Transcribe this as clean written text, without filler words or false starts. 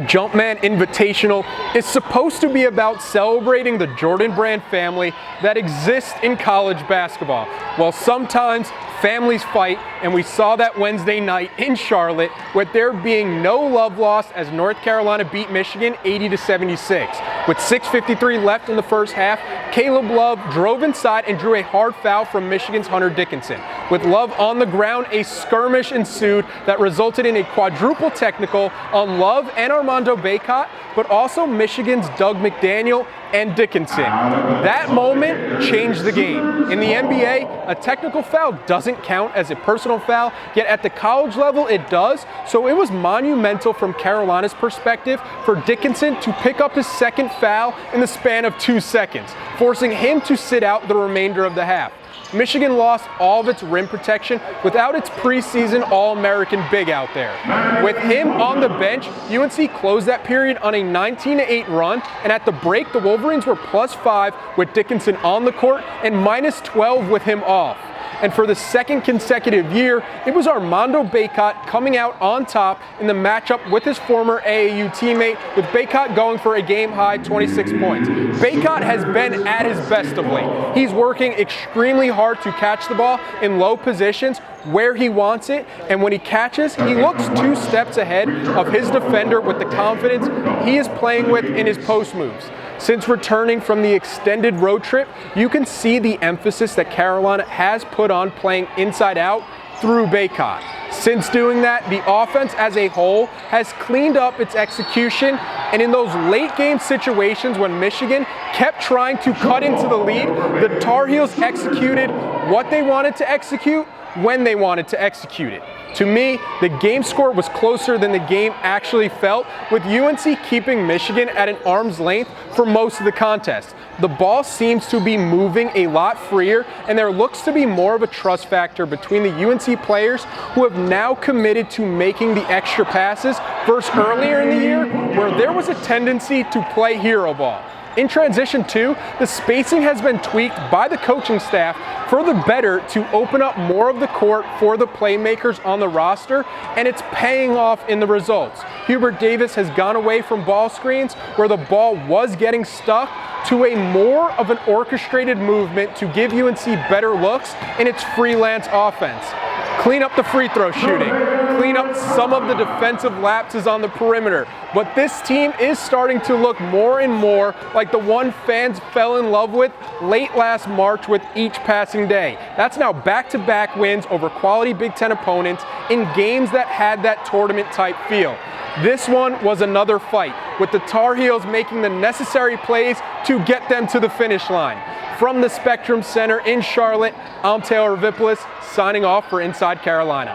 The Jumpman Invitational is supposed to be about celebrating the Jordan brand family that exists in college basketball. Well, sometimes families fight, and we saw that Wednesday night in Charlotte with there being no love lost as North Carolina beat Michigan 80-76. With 6:53 left in the first half, Caleb Love drove inside and drew a hard foul from Michigan's Hunter Dickinson. With Love on the ground, a skirmish ensued that resulted in a quadruple technical on Love and Armando Bacot, but also Michigan's Doug McDaniel and Dickinson. That moment changed the game. In the NBA, a technical foul doesn't count as a personal foul, yet at the college level it does, so it was monumental from Carolina's perspective for Dickinson to pick up his second foul in the span of 2 seconds, forcing him to sit out the remainder of the half. Michigan lost all of its rim protection without its preseason All-American big out there. With him on the bench, UNC closed that period on a 19-8 run, and at the break, the Wolverines were +5 with Dickinson on the court and -12 with him off. And for the second consecutive year, it was Armando Bacot coming out on top in the matchup with his former AAU teammate, with Bacot going for a game-high 26 points. Bacot has been at his best of late. He's working extremely hard to catch the ball in low positions where he wants it, and when he catches, he looks 2 steps ahead of his defender with the confidence he is playing with in his post moves. Since returning from the extended road trip, you can see the emphasis that Carolina has put on playing inside out through Bacot. Since doing that, the offense as a whole has cleaned up its execution, and in those late game situations when Michigan kept trying to cut into the lead, the Tar Heels executed what they wanted to execute when they wanted to execute it. To me, the game score was closer than the game actually felt, with UNC keeping Michigan at an arm's length for most of the contest. The ball seems to be moving a lot freer, and there looks to be more of a trust factor between the UNC players who have now committed to making the extra passes versus earlier in the year where there was a tendency to play hero ball. In transition too, the spacing has been tweaked by the coaching staff for the better to open up more of the court for the playmakers on the roster, and it's paying off in the results. Hubert Davis has gone away from ball screens where the ball was getting stuck to a more of an orchestrated movement to give UNC better looks in its freelance offense. Clean up the free throw shooting, clean up some of the defensive lapses on the perimeter, but this team is starting to look more and more like the one fans fell in love with late last March with each passing day. That's now back-to-back wins over quality Big Ten opponents in games that had that tournament-type feel. This one was another fight, with the Tar Heels making the necessary plays to get them to the finish line. From the Spectrum Center in Charlotte, I'm Taylor Vippolis, signing off for Inside Carolina.